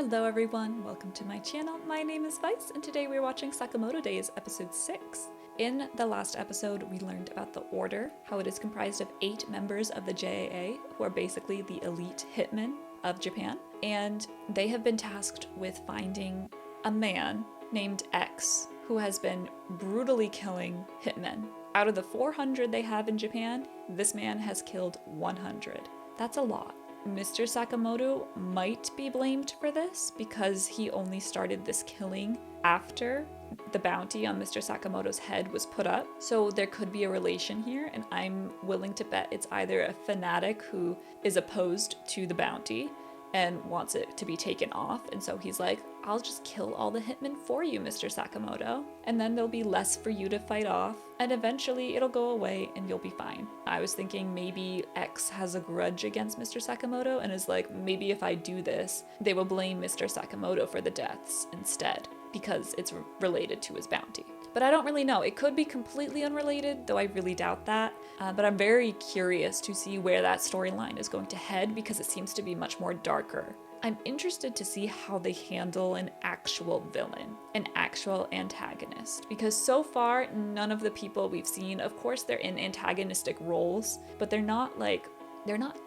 Hello everyone, welcome to my channel. My name is Vice and today we're watching Sakamoto Days episode 6. In the last episode we learned about the Order, how it is comprised of 8 members of the JAA who are basically the elite hitmen of Japan, and they have been tasked with finding a man named X who has been brutally killing hitmen. Out of the 400 they have in Japan, this man has killed 100. That's a lot. Mr. Sakamoto might be blamed for this because he only started this killing after the bounty on Mr. Sakamoto's head was put up. So there could be a relation here, and I'm willing to bet it's either a fanatic who is opposed to the bounty and wants it to be taken off, and so he's like, I'll just kill all the hitmen for you, Mr. Sakamoto, and then there'll be less for you to fight off, and eventually it'll go away and you'll be fine. I was thinking maybe X has a grudge against Mr. Sakamoto and is like, maybe if I do this, they will blame Mr. Sakamoto for the deaths instead, because it's related to his bounty. But I don't really know. It could be completely unrelated, though I really doubt that. But I'm very curious to see where that storyline is going to head because it seems to be much more darker. I'm interested to see how they handle an actual villain, an actual antagonist, because so far none of the people we've seen, of course they're in antagonistic roles, but they're not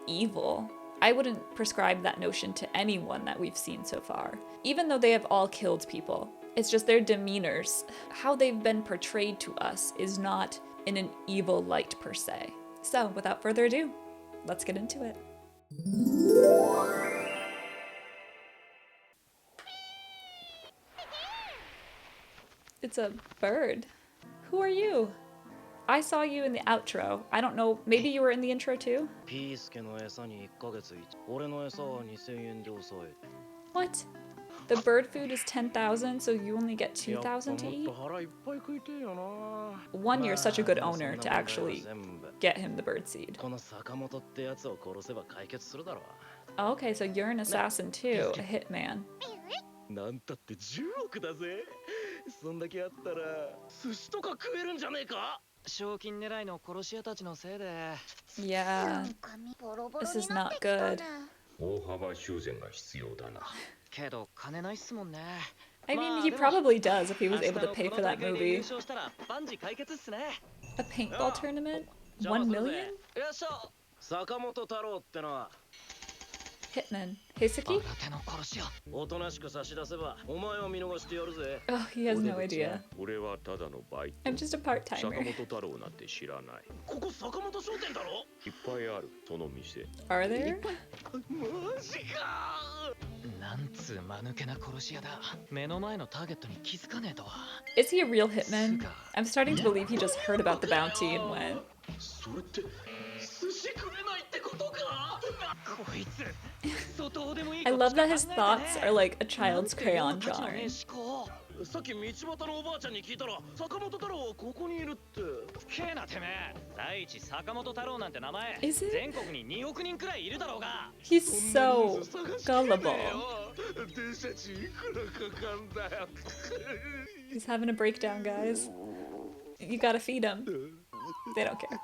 evil. I wouldn't prescribe that notion to anyone that we've seen so far, even though they have all killed people. It's just their demeanors, how they've been portrayed to us is not in an evil light per se. So without further ado, let's get into it. It's a bird. Who are you? I saw you in the outro. I don't know, maybe you were in the intro too? What? The bird food is 10,000, so you only get 2,000 to eat? One, you're such a good owner to actually get him the bird seed. Oh, okay, so you're an assassin too, a hitman. Yeah, this is not good. I mean, he probably does if he was able to pay for that movie. A paintball tournament? 1 million? Hitman. Heisuki? Oh, he has no idea. I'm just a part-timer. Are there? Is he a real hitman? I'm starting to believe he just heard about the bounty and went. I love that his thoughts are like a child's crayon drawing. Is it? He's so gullible. He's having a breakdown, guys. You gotta feed him. They don't care.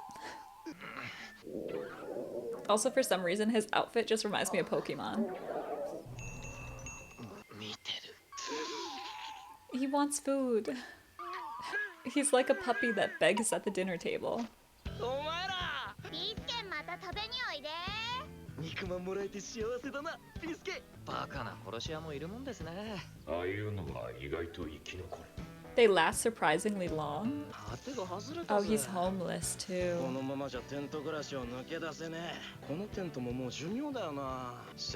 Also, for some reason, his outfit just reminds me of Pokemon. He wants food. He's like a puppy that begs at the dinner table. They last surprisingly long. Oh, he's homeless too.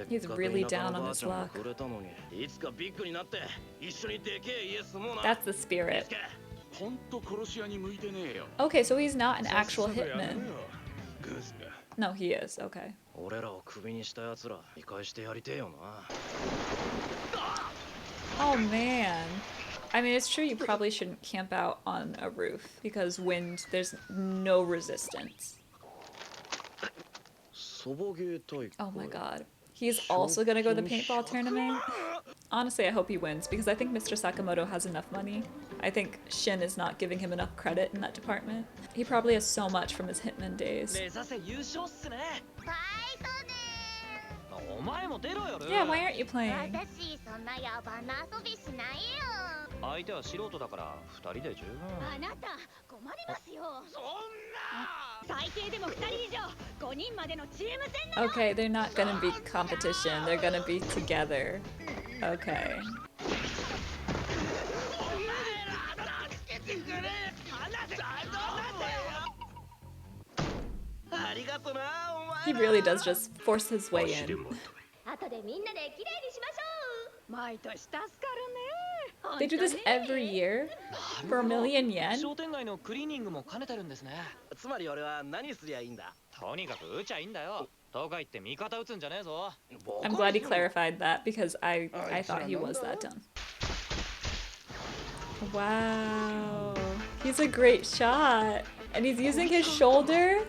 He's really down on his luck. That's the spirit. Okay, so he's not an actual hitman. No, he is, okay. Oh man. I mean, it's true you probably shouldn't camp out on a roof because wind, there's no resistance. Oh my god. He's also gonna go to the paintball tournament? Honestly, I hope he wins because I think Mr. Sakamoto has enough money. I think Shin is not giving him enough credit in that department. He probably has so much from his hitman days. Yeah, why aren't you playing? 私そんな野蛮な遊びしないよ。相手は素人だから2人で十分。あなた困りますよ。そんな。最低でも2人以上、5人までのチーム戦な。 Okay, they're not gonna be competition. They're gonna be together. Okay. ありがとなお前。 He really does just force his way in. 後でみんなできれいにしましょう。毎年助かるね。 They do this every year for1,000,000 yen. 商店街のクリーニングも兼ねてるんですね。つまり俺は何すりゃいいんだ。とにかく撃ちゃいいんだよ。とか言って味方撃つんじゃねえぞ。 I'm glad he clarified that because I thought he was that dumb. Wow. He's a great shot. And he's using his shoulder?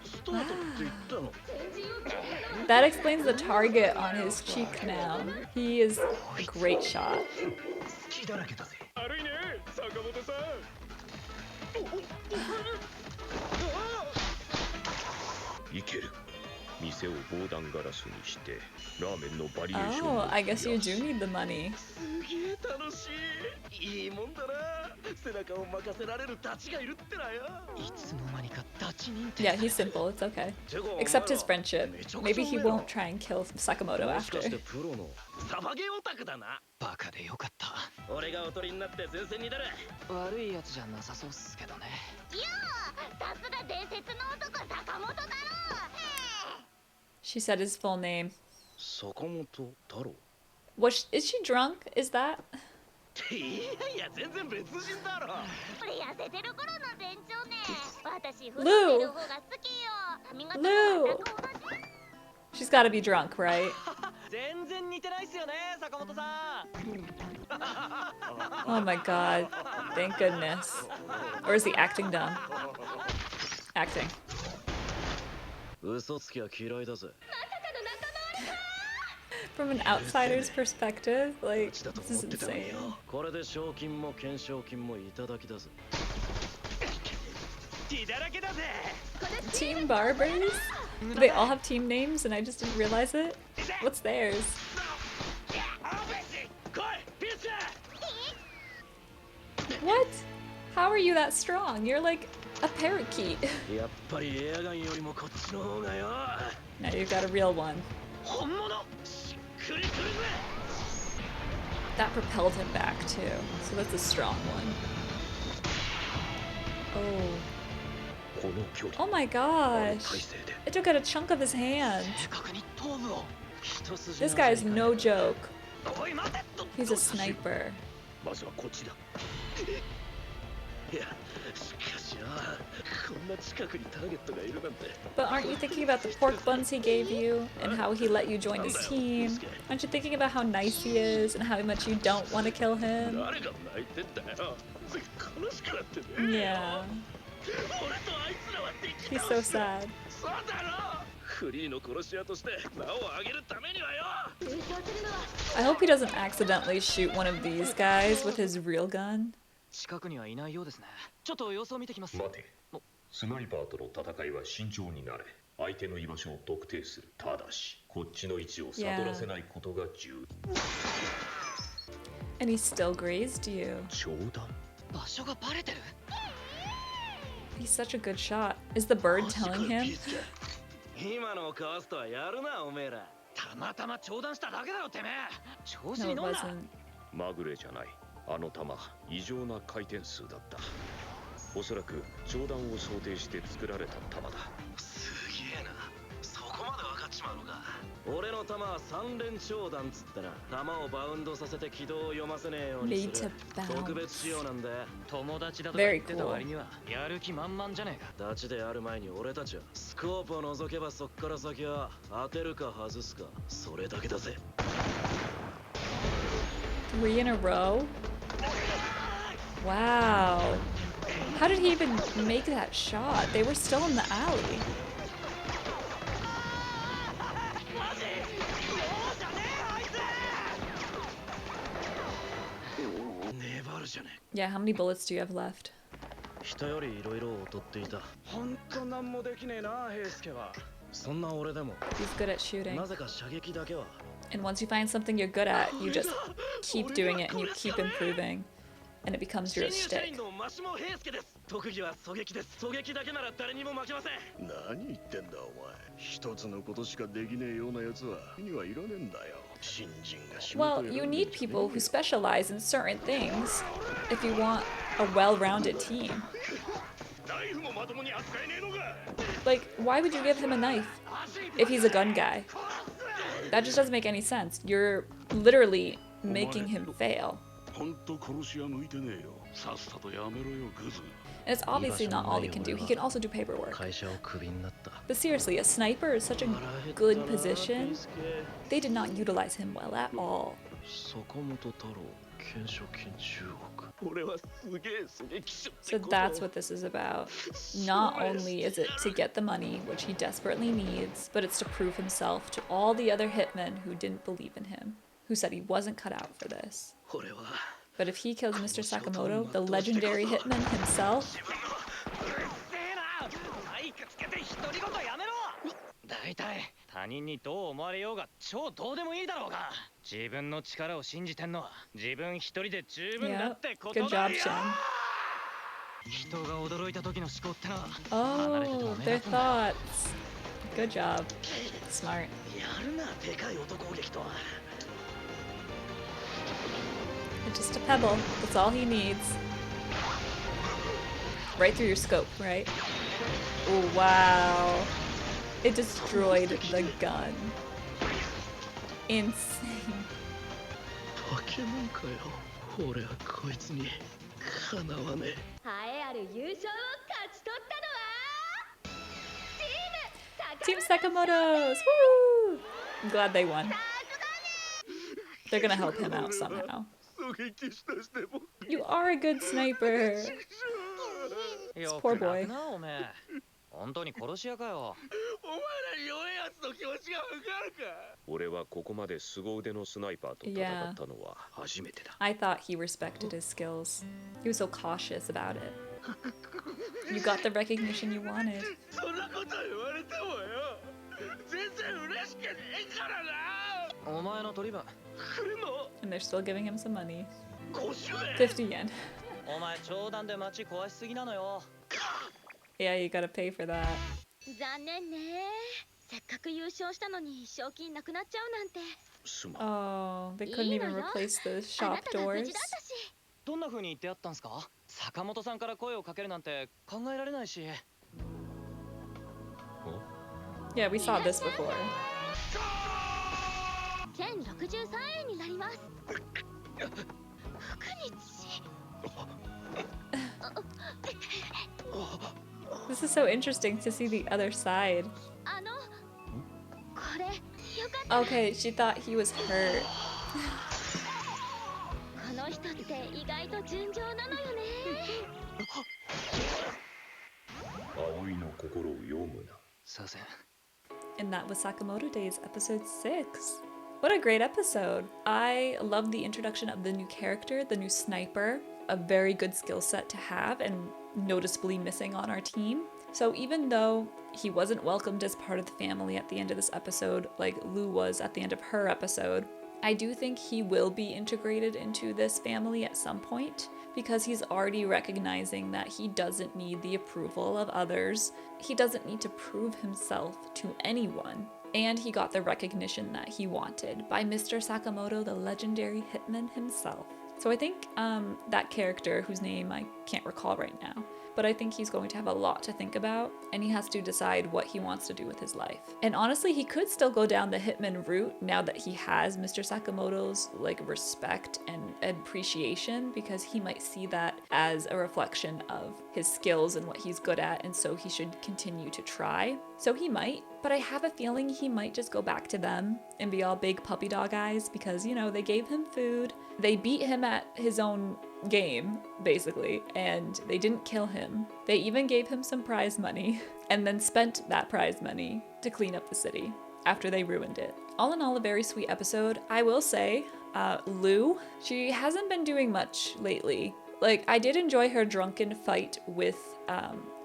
スタートって言ったの。 That explains the target on his cheek now. He is a great shot. 隙だらけだぜ。悪いね、坂本さん。いける。店を防弾ガラスにしてラーメンのバリエーション Oh, I guess you do need the money. すげえ楽しい。いいもんだな。背中を任せられるダチがいるってなよ。いつの間にかダチ認定。 Yeah, he's simple. It's okay. Except his friendship. Maybe he won't try and kill Sakamoto もしか after. してプロのサバゲーオタクだな。バカでよかった。俺がおとりになって前線に出る。悪いやつじゃなさそうっすけどね。いやー、さすが伝説の男坂本だろう。 She said his full name. 坂本太郎。 Is she drunk? Is that? いやいや全然別人だろ。俺痩せてる頃の店長ね。私太 Lou ってる方が好きよ。髪型も Lou 全く同じ。 She's gotta be drunk, right? 全然似てないっすよね、坂本さん。 Oh my god. Thank goodness. Or is the acting done? Acting. 嘘つきは嫌いだぜ。 From an outsider's perspective, like, ちだと this 思 is ってたのに insane. よ。これで賞金も懸賞金もいただきだぜ。血だらけだぜ。 Team Barbers? Do they all have team names and I just didn't realize it? What's theirs? 来い、ピッチャー。 What? How are you that strong? You're like a parakeet. やっぱりエアガンよりもこっちの方がよ。 Now you've got a real one. 本物。しっくりくるぜ。 That propelled him back too, so that's a strong one. Oh. この距離 Oh my 体 gosh. 勢で It took out a chunk of his hand. 正確に頭部を。一筋 This guy is no joke. おい待て。 He's a sniper. まずはこっちだ。いや、しかしよ、こんな近くにターゲットがいるなんて。 But aren't you thinking about the pork buns he gave you and how he let you join his team? Aren't you thinking about how nice he is and how much you don't want to kill him? 誰が泣いてんだよ。悲しくなってね。 Yeah. 俺とあいつらは敵 He's so sad. そうだろ。フリーの殺し屋として名を上げるためにはよ。 I hope he doesn't accidentally shoot one of these guys with his real gun. 近くにはいないようですね。ちょっと様子を見てきます。待て。スナイパーとの戦いは慎重になれ。相手の居場所を特定する。ただし、こっちの位置を悟らせないことが重要。 And he still grazed you. 冗談。場所がバレてる。 He's such a good shot. Is the bird telling him? 今のをかわすとはやるなおめえら。たまたま長弾しただけだろてめえ。調子 No, に it 乗んな。 wasn't. まぐれじゃない。あの弾、異常な回転数だった。おそらく長弾を想定して作られた弾だ。すげえな。そこまで分かっちまうのか。俺の弾は3連長弾つったら弾をバウンドさせて軌道を読ませねえようにす Made る to bounce. 特別仕様なんだよ。友達だとか言ってた割にはやる気満々じゃねえか。ダチである前に俺たちはスコープを覗けばそっから先は当てるか外すかそれだけだぜ。 3 in a row? Wow. How did he even make that shot? They were still in the alley. Yeah, how many bullets do you have left? 人よりいろいろ劣っていた。ほんとなんもできねえな、平介は。そんな俺でも He's good at shooting. なぜか射撃だけは And once you find something you're good at, you just keep doing it and you keep improving. And it becomes your 新入社員 shtick. の真下平介です。特技は狙撃です。狙撃だけなら誰にも負けません。何言ってんだお前。一つのことしかできねえようなやつはにはいらねえんだよ。新人が仕事 Well, や you るん need じゃねえ people よ who specialize in certain things if you want a well-rounded team. ナイフもまともに扱えねえのか。 Like, why would you give him a knife if he's a gun guy? That just doesn't make any sense. You're literally making him fail. 本当殺しは向いてねえよ。さっさとやめろよグズ。 And it's obviously not all he can do. He can also do paperwork. 会社をクビになった。 But seriously, a sniper is such a good position. They did not utilize him well at all. 坂本太郎、懸賞金10億。俺はすげえ狙撃手って So こと。 that's what this is about. Not only is it to get the money, which he desperately needs, but it's to prove himself to all the other hitmen who didn't believe in him, who said he wasn't cut out for this. 俺は But if he kills Mr. Sakamoto, the legendary hitman himself, マイクつけて独り言やめろ。大体他人にどう思われようが超どうでもいいだろうが、自分の力を信じてんのは自分一人で十分だ yeah, ってこと good だ job, よ。 Shen. 人が驚いた時の思考ってのは Oh, their thoughts. Good job. Smart. やるな、でかい音攻撃とは。 It's just a pebble. That's all he needs. Right through your scope, right? Oh, wow. It destroyed the gun. Insane. 化け物かよ。俺はこいつにかなわねえ。栄えある優勝を勝ち取ったのはチー Team ム Sakamoto's! Woo! I'm glad they won. They're gonna help him out somehow. 狙撃手としても You are a good sniper. This poor boy. なおめえ本当に殺し屋かよ。お前ら弱いやつの気持ちがわかるか。俺はここまで凄腕のスナイパーと戦ったのは初めてだ。 I thought he respected his skills. He was so cautious about it. You got the recognition you wanted. そんなこと言われてもよ。全然嬉しくねえからな。お前の取り分。来るの And they're still giving him some money. 50円。 50 yen. お前冗談で街壊しすぎなのよ。 Yeah, you gotta pay for that. 残念ね。せっかく優勝したのに賞金なくなっちゃうなんて。すまん。 Oh, they couldn't even replace the あ shop なたが無 doors. 事だったし。どんな風に言ってやったんすか？坂本さんから声をかけるなんて考えられないし。 Yeah, we saw this before. 1063円になります。福日。 This is so interesting to see the other side. これよかった。 Okay, she thought he was hurt. この人って意外と純情なのよね。葵の心を読むな。すいません。 And that was Sakamoto Days, episode 6. What a great episode! I love the introduction of the new character, the new sniper, a very good skill set to have and noticeably missing on our team. So even though he wasn't welcomed as part of the family at the end of this episode, like Lou was at the end of her episode, I do think he will be integrated into this family at some point because he's already recognizing that he doesn't need the approval of others. He doesn't need to prove himself to anyone. And he got the recognition that he wanted by Mr. Sakamoto, the legendary hitman himself. So I think that character, whose name I can't recall right now, but I think he's going to have a lot to think about, and he has to decide what he wants to do with his life. And honestly, he could still go down the hitman route now that he has Mr. Sakamoto's like respect and appreciation, because he might see that as a reflection of his skills and what he's good at, and so he should continue to try. So he might, but I have a feeling he might just go back to them and be all big puppy dog eyes because, you know, they gave him food. They beat him at his own game, basically, and they didn't kill him. They even gave him some prize money and then spent that prize money to clean up the city after they ruined it. All in all, a very sweet episode. I will say, Lou, she hasn't been doing much lately. Like, I did enjoy her drunken fight with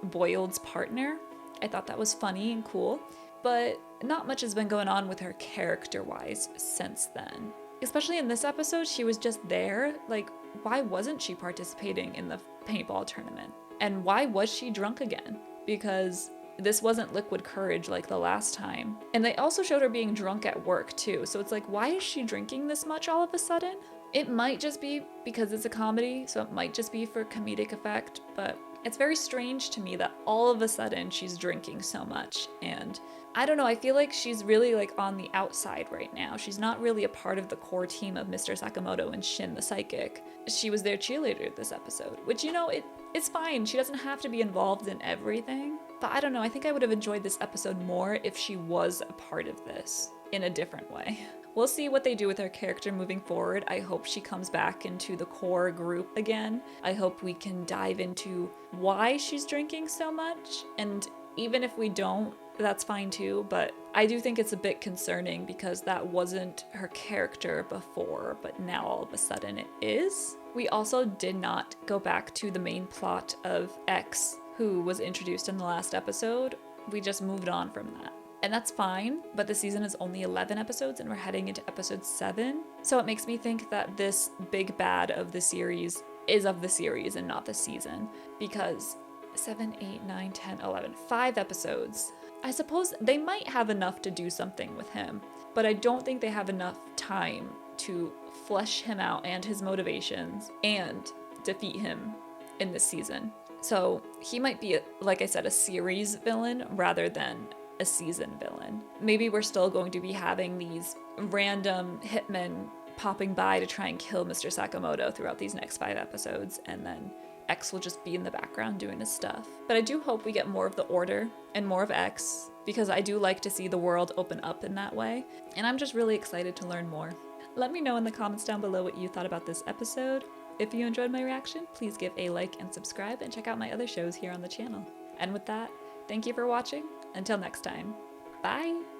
Boyle's partner. I thought that was funny and cool. but not much has been going on with her character-wise since then. Especially in this episode, she was just there. Like, why wasn't she participating in the paintball tournament? And why was she drunk again? Because this wasn't liquid courage like the last time. And they also showed her being drunk at work too. So it's like, why is she drinking this much all of a sudden? It might just be because it's a comedy, so it might just be for comedic effect, but it's very strange to me that all of a sudden she's drinking so much. And I don't know, I feel like she's really like on the outside right now. She's not really a part of the core team of Mr. Sakamoto and Shin the Psychic. She was their cheerleader this episode, which, you know, it's fine. She doesn't have to be involved in everything. But I don't know, I think I would have enjoyed this episode more if she was a part of this in a different way. We'll see what they do with her character moving forward. I hope she comes back into the core group again. I hope we can dive into why she's drinking so much. And even if we don't, that's fine too. But I do think it's a bit concerning because that wasn't her character before, but now all of a sudden it is. We also did not go back to the main plot of X, who was introduced in the last episode. We just moved on from that. And that's fine, but the season is only 11 episodes and we're heading into episode 7. So it makes me think that this big bad of the series is of the series and not the season. Because 7, 8, 9, 10, 11, 5 episodes. I suppose they might have enough to do something with him, but I don't think they have enough time to flesh him out and his motivations and defeat him in this season. So he might be, like I said, a series villain rather than a season villain. Maybe we're still going to be having these random hitmen popping by to try and kill Mr. Sakamoto throughout these next 5 episodes, and then X will just be in the background doing his stuff. But I do hope we get more of the Order and more of X, because I do like to see the world open up in that way, and I'm just really excited to learn more. Let me know in the comments down below what you thought about this episode. If you enjoyed my reaction, please give a like and subscribe, and check out my other shows here on the channel. And with that, thank you for watching. Until next time, bye!